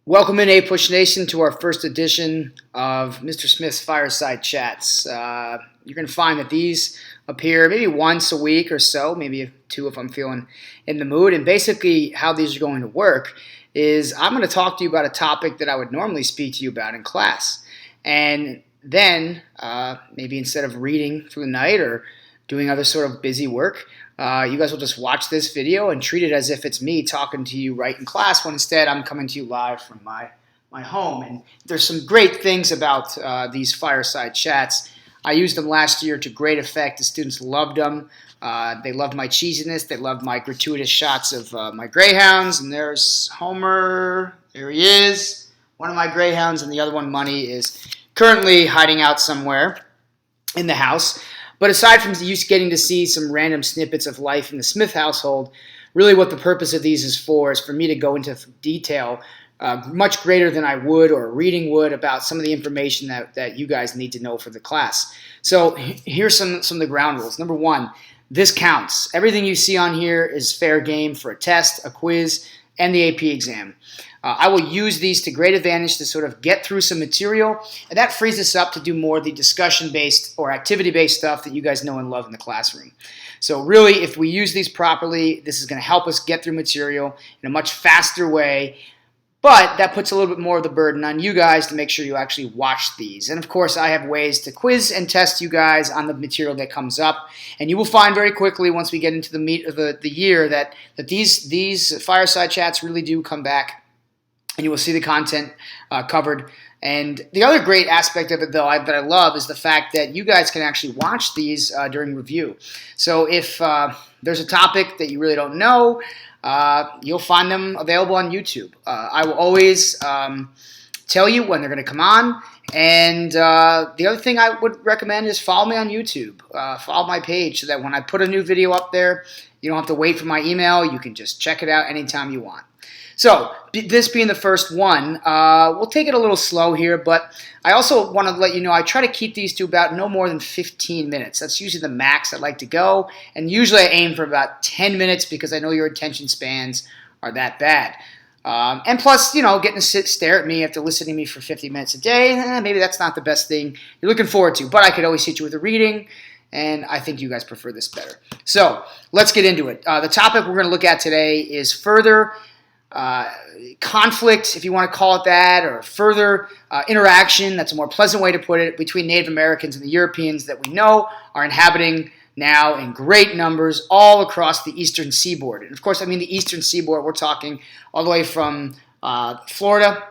Welcome in APUSH Nation to our first edition of Mr. Smith's Fireside Chats. You're going to find that these appear maybe once a week or so, maybe two if I'm feeling in the mood. And basically how these are going to work is I'm going to talk to you about a topic that I would normally speak to you about in class. And then maybe instead of reading through the night or doing other sort of busy work, you guys will just watch this video and treat it as if it's me talking to you right in class, when instead I'm coming to you live from my home. And there's some great things about these fireside chats. I used them last year to great effect. The students loved them. They loved my cheesiness. They loved my gratuitous shots of my greyhounds. And there's Homer. There he is. One of my greyhounds, and the other one, Money, is currently hiding out somewhere in the house. But aside from you getting to see some random snippets of life in the Smith household, really what the purpose of these is for me to go into detail much greater than I would or a reading would about some of the information that you guys need to know for the class. So here's some of the ground rules. Number one, this counts. Everything you see on here is fair game for a test, a quiz, and the AP exam. I will use these to great advantage to sort of get through some material, and that frees us up to do more of the discussion-based or activity-based stuff that you guys know and love in the classroom. So really, if we use these properly, this is going to help us get through material in a much faster way, but that puts a little bit more of the burden on you guys to make sure you actually watch these. And of course, I have ways to quiz and test you guys on the material that comes up, and you will find very quickly once we get into the meat of the year that these fireside chats really do come back, and you will see the content covered. And the other great aspect of it, though, that I love is the fact that you guys can actually watch these during review. So if there's a topic that you really don't know, you'll find them available on YouTube. I will always tell you when they're going to come on. And the other thing I would recommend is follow me on YouTube. Follow my page so that when I put a new video up there, you don't have to wait for my email. You can just check it out anytime you want. So, this being the first one, we'll take it a little slow here, but I also want to let you know I try to keep these to about no more than 15 minutes. That's usually the max I like to go, and usually I aim for about 10 minutes because I know your attention spans are that bad. And plus, getting to stare at me after listening to me for 50 minutes a day, maybe that's not the best thing you're looking forward to, but I could always hit you with a reading, and I think you guys prefer this better. So, let's get into it. The topic we're going to look at today is further conflict, if you want to call it that, or further interaction, that's a more pleasant way to put it, between Native Americans and the Europeans that we know are inhabiting now in great numbers all across the eastern seaboard. And of course, I mean the eastern seaboard, we're talking all the way from Florida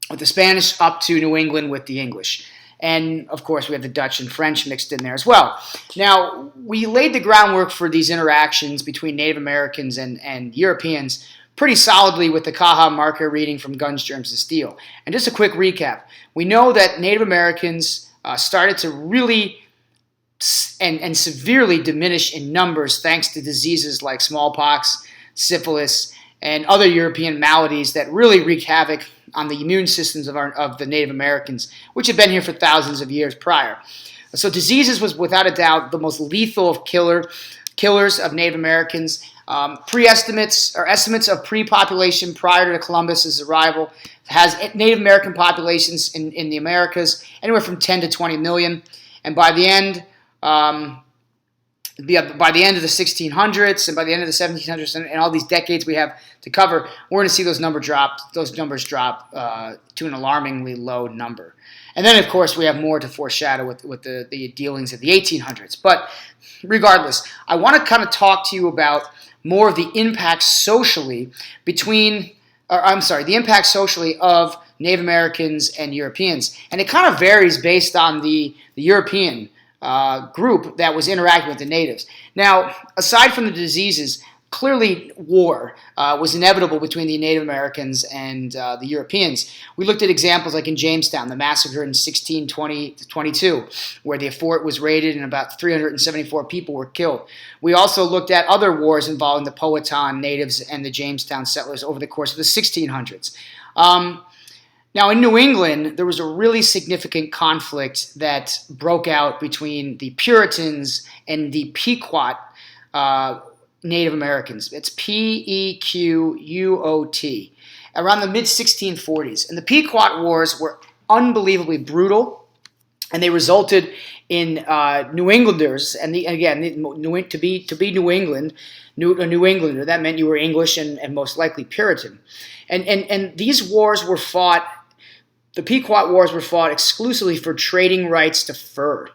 with the Spanish up to New England with the English. And, of course, we have the Dutch and French mixed in there as well. Now, we laid the groundwork for these interactions between Native Americans and Europeans pretty solidly with the Kaha marker reading from Guns, Germs, and Steel. And just a quick recap. We know that Native Americans started to really and severely diminish in numbers thanks to diseases like smallpox, syphilis, and other European maladies that really wreak havoc on the immune systems of the Native Americans, which had been here for thousands of years prior. So diseases was without a doubt the most lethal of killers of Native Americans. Estimates of pre-population prior to Columbus's arrival has Native American populations in the Americas anywhere from 10 to 20 million, and by the end of the 1600s and by the end of the 1700s and all these decades we have to cover, we're going to see those numbers drop to an alarmingly low number. And then, of course, we have more to foreshadow with the dealings of the 1800s. But regardless, I want to kind of talk to you about more of the impact socially the impact socially of Native Americans and Europeans. And it kind of varies based on the European group that was interacting with the natives. Now, aside from the diseases, clearly war was inevitable between the Native Americans and the Europeans. We looked at examples like in Jamestown, the massacre in 1622, where the fort was raided and about 374 people were killed. We also looked at other wars involving the Powhatan natives and the Jamestown settlers over the course of the 1600s. Now, in New England, there was a really significant conflict that broke out between the Puritans and the Pequot Native Americans. It's Pequot. around the mid-1640s. And the Pequot Wars were unbelievably brutal, and they resulted in New Englanders, and to be New England, a New Englander, that meant you were English and most likely Puritan. And these wars were fought, the Pequot Wars were fought exclusively for trading rights to fur.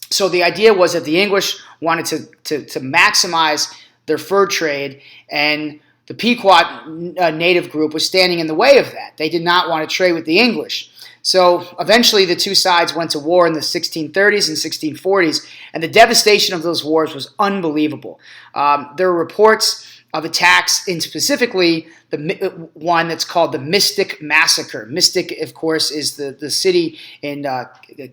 So the idea was that the English wanted to maximize their fur trade, and the Pequot native group was standing in the way of that. They did not want to trade with the English. So eventually the two sides went to war in the 1630s and 1640s, and the devastation of those wars was unbelievable. There are reports of attacks in specifically the one that's called the Mystic Massacre. Mystic, of course, is the city in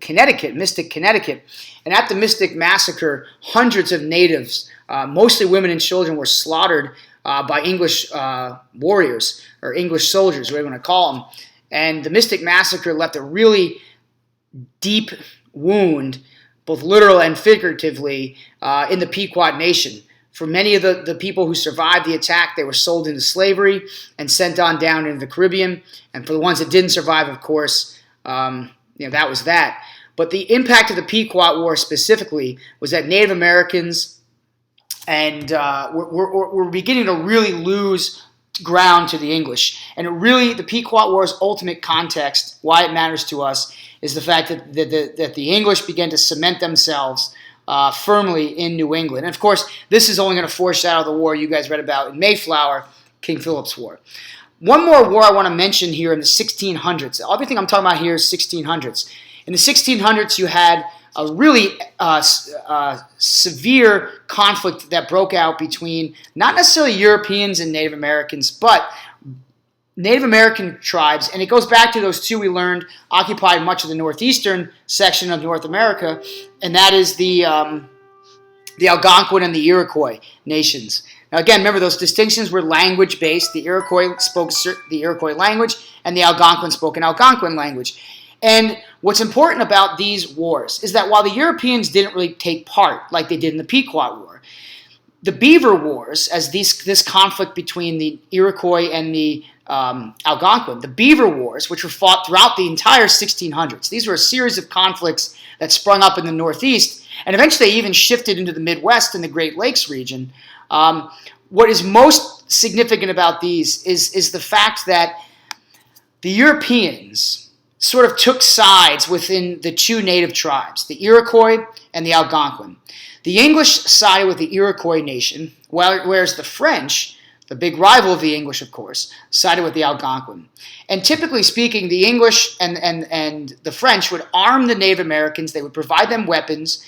Connecticut, Mystic, Connecticut. And at the Mystic Massacre, hundreds of natives, mostly women and children, were slaughtered by English warriors or English soldiers, whatever you want to call them. And the Mystic Massacre left a really deep wound, both literal and figuratively, in the Pequot Nation. For many of the people who survived the attack, they were sold into slavery and sent on down into the Caribbean. And for the ones that didn't survive, of course, that was that. But the impact of the Pequot War specifically was that Native Americans and were beginning to really lose ground to the English. And the Pequot War's ultimate context, why it matters to us, is the fact that the English began to cement themselves firmly in New England. And of course, this is only going to foreshadow the war you guys read about in Mayflower, King Philip's War. One more war I want to mention here in the 1600s. Everything I'm talking about here is 1600s. In the 1600s, you had a really severe conflict that broke out between not necessarily Europeans and Native Americans, but Native American tribes, and it goes back to those two we learned occupied much of the northeastern section of North America, and that is the Algonquin and the Iroquois nations. Now again, remember those distinctions were language-based. The Iroquois spoke the Iroquois language, and the Algonquin spoke an Algonquin language. And what's important about these wars is that while the Europeans didn't really take part like they did in the Pequot War, the Beaver Wars, as this conflict between the Iroquois and the Algonquin, the Beaver Wars, which were fought throughout the entire 1600s. These were a series of conflicts that sprung up in the Northeast, and eventually they even shifted into the Midwest and the Great Lakes region. What is most significant about these is the fact that the Europeans sort of took sides within the two native tribes, the Iroquois and the Algonquin. The English sided with the Iroquois nation, whereas the French, the big rival of the English, of course, sided with the Algonquin. And typically speaking, the English and the French would arm the Native Americans. They would provide them weapons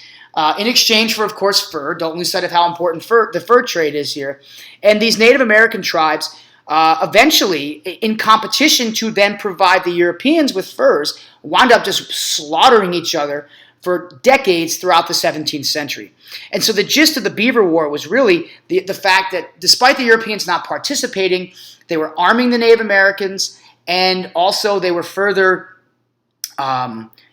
in exchange for, of course, fur. Don't lose sight of how important the fur trade is here. And these Native American tribes eventually, in competition to then provide the Europeans with furs, wound up just slaughtering each other for decades throughout the 17th century. And so the gist of the Beaver War was really the fact that despite the Europeans not participating, they were arming the Native Americans, and also they were further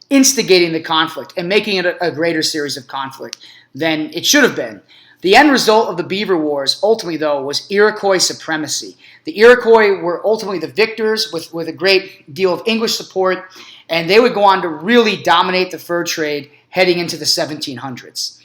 instigating the conflict and making it a greater series of conflict than it should have been. The end result of the Beaver Wars, ultimately, though, was Iroquois supremacy. The Iroquois were ultimately the victors with a great deal of English support, and they would go on to really dominate the fur trade heading into the 1700s.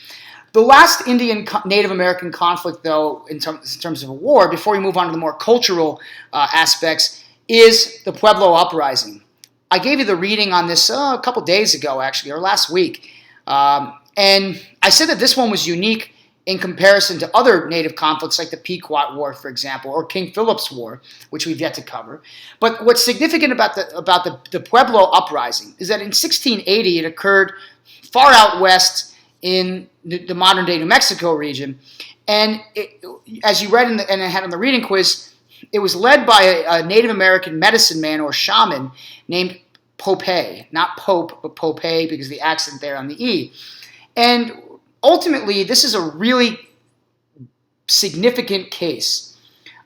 The last Indian-Native American conflict, though, in terms of a war, before we move on to the more cultural aspects, is the Pueblo Uprising. I gave you the reading on this a couple days ago, actually, or last week. And I said that this one was unique in comparison to other native conflicts like the Pequot War, for example, or King Philip's War, which we've yet to cover. But what's significant about the Pueblo Uprising is that in 1680 it occurred far out west in the modern-day New Mexico region. And as you read and I had on the reading quiz, it was led by a Native American medicine man or shaman named Popé. Not Pope, but Popé, because the accent there on the E. And ultimately, this is a really significant case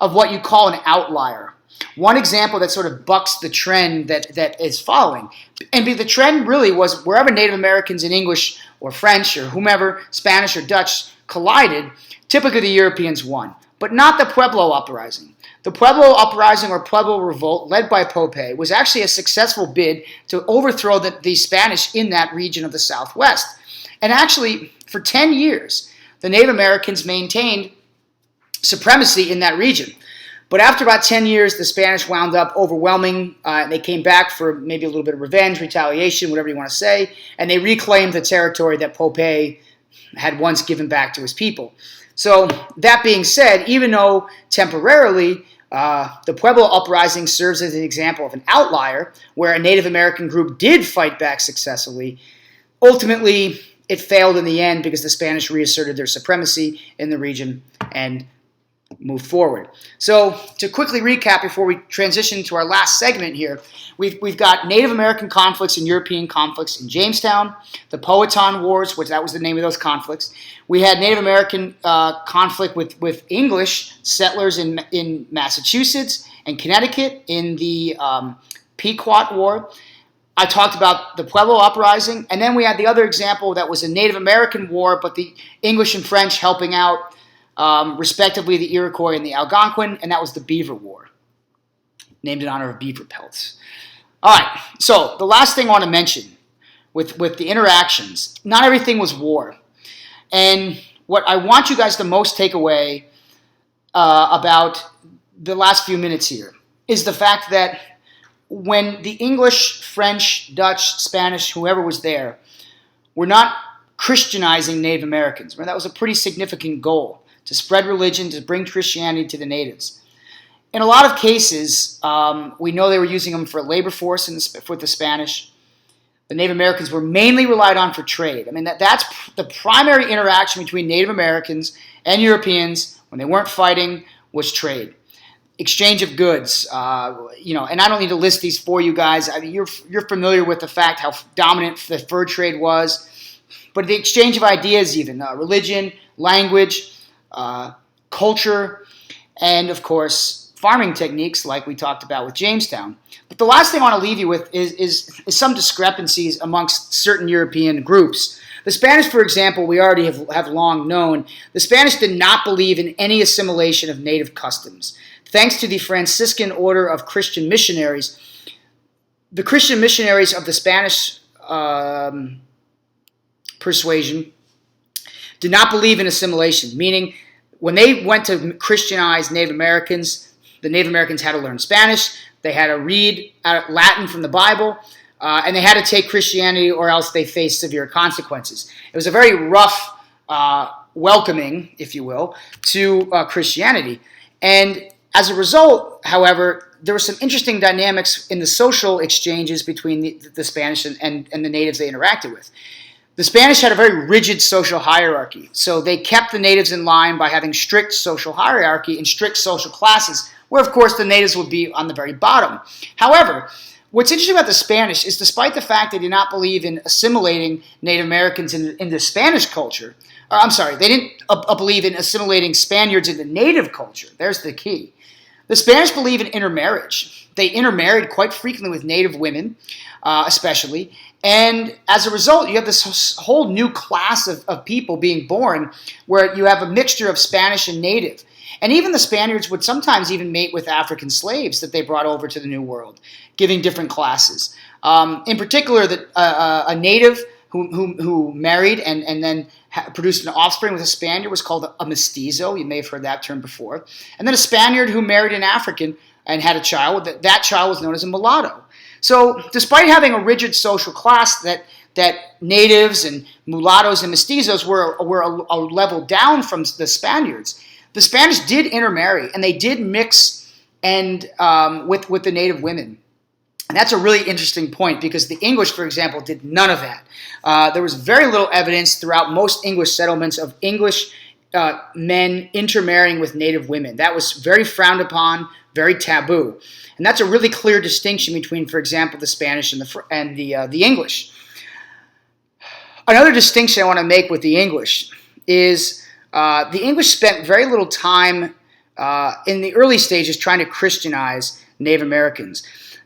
of what you call an outlier. One example that sort of bucks the trend that is following. And the trend really was wherever Native Americans and English or French or whomever, Spanish or Dutch, collided, typically the Europeans won. But not the Pueblo Uprising. The Pueblo Uprising or Pueblo Revolt, led by Pope, was actually a successful bid to overthrow the Spanish in that region of the Southwest. And actually, for 10 years, the Native Americans maintained supremacy in that region. But after about 10 years, the Spanish wound up overwhelming. They came back for maybe a little bit of revenge, retaliation, whatever you want to say, and they reclaimed the territory that Pope had once given back to his people. So that being said, even though temporarily the Pueblo Uprising serves as an example of an outlier where a Native American group did fight back successfully, ultimately it failed in the end because the Spanish reasserted their supremacy in the region and move forward. So to quickly recap before we transition to our last segment here, we've got Native American conflicts and European conflicts in Jamestown, the Powhatan Wars, which that was the name of those conflicts. We had Native American conflict with English settlers in Massachusetts and Connecticut in the Pequot War. I talked about the Pueblo Uprising, and then we had the other example that was a Native American war, but the English and French helping out respectively the Iroquois and the Algonquin, and that was the Beaver War, named in honor of beaver pelts. All right, so the last thing I want to mention with the interactions, not everything was war. And what I want you guys to most take away about the last few minutes here is the fact that when the English, French, Dutch, Spanish, whoever was there, were not Christianizing Native Americans. That was a pretty significant goal, to spread religion, to bring Christianity to the natives. In a lot of cases, we know they were using them for labor force with the Spanish. The Native Americans were mainly relied on for trade. I mean, that's the primary interaction between Native Americans and Europeans when they weren't fighting was trade. Exchange of goods, and I don't need to list these for you guys. I mean, you're familiar with the fact how dominant the fur trade was, but the exchange of ideas, even religion, language, culture, and of course farming techniques like we talked about with Jamestown. But the last thing I want to leave you with is some discrepancies amongst certain European groups. The Spanish, for example, we already have long known, the Spanish did not believe in any assimilation of native customs. Thanks to the Franciscan order of Christian missionaries, the Christian missionaries of the Spanish persuasion did not believe in assimilation, meaning when they went to Christianize Native Americans, the Native Americans had to learn Spanish, they had to read Latin from the Bible, and they had to take Christianity or else they faced severe consequences. It was a very rough welcoming, if you will, to Christianity. And as a result, however, there were some interesting dynamics in the social exchanges between the Spanish and the natives they interacted with. The Spanish had a very rigid social hierarchy, so they kept the natives in line by having strict social hierarchy and strict social classes, where of course the natives would be on the very bottom. However, what's interesting about the Spanish is despite the fact they did not believe in assimilating Native Americans into Spanish culture, they didn't believe in assimilating Spaniards into native culture. There's the key. The Spanish believe in intermarriage. They intermarried quite frequently with native women, especially. And as a result, you have this whole new class of people being born where you have a mixture of Spanish and native. And even the Spaniards would sometimes even mate with African slaves that they brought over to the New World, giving different classes. In particular, a native who married and then produced an offspring with a Spaniard was called a mestizo. You may have heard that term before. And then a Spaniard who married an African and had a child, that child was known as a mulatto. So despite having a rigid social class that natives and mulattoes and mestizos were a level down from the Spaniards, the Spanish did intermarry and they did mix and with the native women. And that's a really interesting point because the English, for example, did none of that. There was very little evidence throughout most English settlements of English men intermarrying with native women. That was very frowned upon, very taboo. And that's a really clear distinction between, for example, the Spanish and the English. Another distinction I want to make with the English is the English spent very little time in the early stages trying to Christianize Native Americans.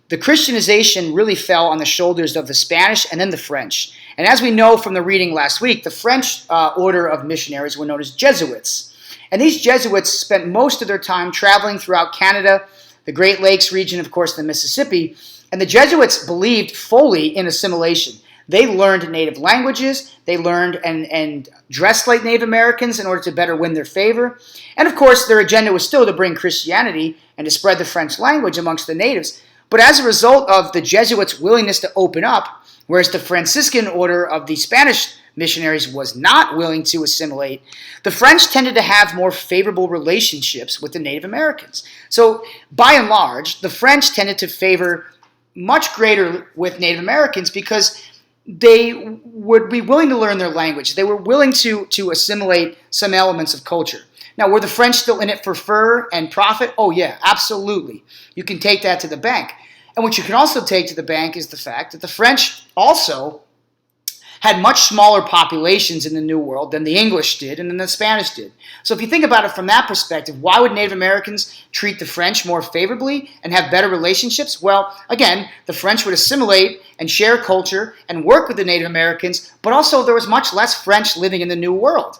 The Christianization really fell on the shoulders of the Spanish and then the French. And as we know from the reading last week, the French order of missionaries were known as Jesuits. And these Jesuits spent most of their time traveling throughout Canada, the Great Lakes region, of course, the Mississippi, and the Jesuits believed fully in assimilation. They learned native languages, they learned and dressed like Native Americans in order to better win their favor. And of course, their agenda was still to bring Christianity and to spread the French language amongst the natives. But as a result of the Jesuits' willingness to open up, whereas the Franciscan order of the Spanish missionaries was not willing to assimilate, the French tended to have more favorable relationships with the Native Americans. So by and large, the French tended to favor much greater with Native Americans because they would be willing to learn their language. They were willing to assimilate some elements of culture. Now, were the French still in it for fur and profit? Oh, yeah, absolutely. You can take that to the bank. And what you can also take to the bank is the fact that the French also had much smaller populations in the New World than the English did and than the Spanish did. So if you think about it from that perspective, why would Native Americans treat the French more favorably and have better relationships? Well, again, the French would assimilate and share culture and work with the Native Americans, but also there was much less French living in the New World.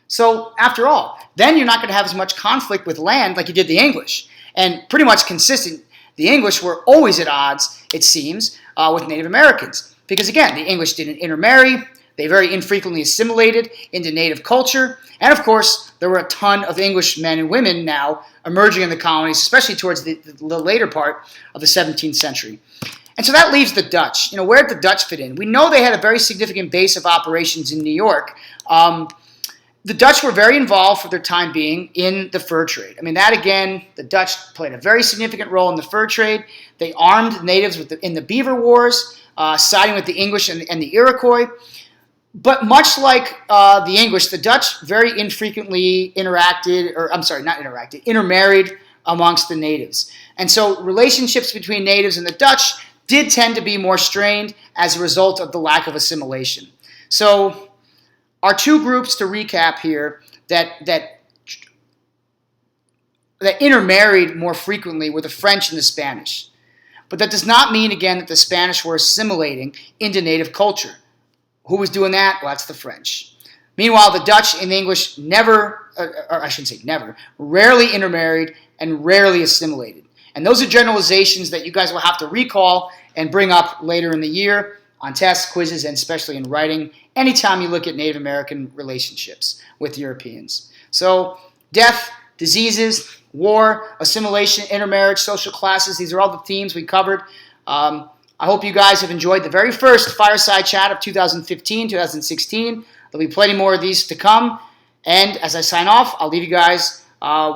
So after all, then you're not going to have as much conflict with land like you did the English. And pretty much consistent, the English were always at odds, it seems, with Native Americans. Because again, the English didn't intermarry, they very infrequently assimilated into native culture, and of course, there were a ton of English men and women now emerging in the colonies, especially towards the later part of the 17th century. And so that leaves the Dutch. Where did the Dutch fit in? We know they had a very significant base of operations in New York. The Dutch were very involved for their time being in the fur trade. That again, the Dutch played a very significant role in the fur trade. They armed natives in the Beaver Wars, siding with the English and the Iroquois. But much like the English, the Dutch very infrequently intermarried amongst the natives. And so relationships between natives and the Dutch did tend to be more strained as a result of the lack of assimilation. So our two groups, to recap here, that intermarried more frequently were the French and the Spanish. But that does not mean, again, that the Spanish were assimilating into native culture. Who was doing that? Well, that's the French. Meanwhile, the Dutch and the English rarely intermarried and rarely assimilated. And those are generalizations that you guys will have to recall and bring up later in the year on tests, quizzes, and especially in writing, anytime you look at Native American relationships with Europeans. So, death, diseases, war, assimilation, intermarriage, social classes, these are all the themes we covered. I hope you guys have enjoyed the very first Fireside Chat of 2015, 2016. There'll be plenty more of these to come. And as I sign off, I'll leave you guys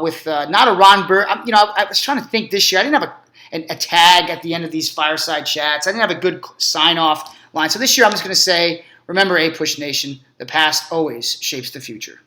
with not a Ron Burr. I was trying to think this year. I didn't have a tag at the end of these Fireside Chats. I didn't have a good sign-off line. So this year I'm just going to say, remember, APUSH Nation, the past always shapes the future.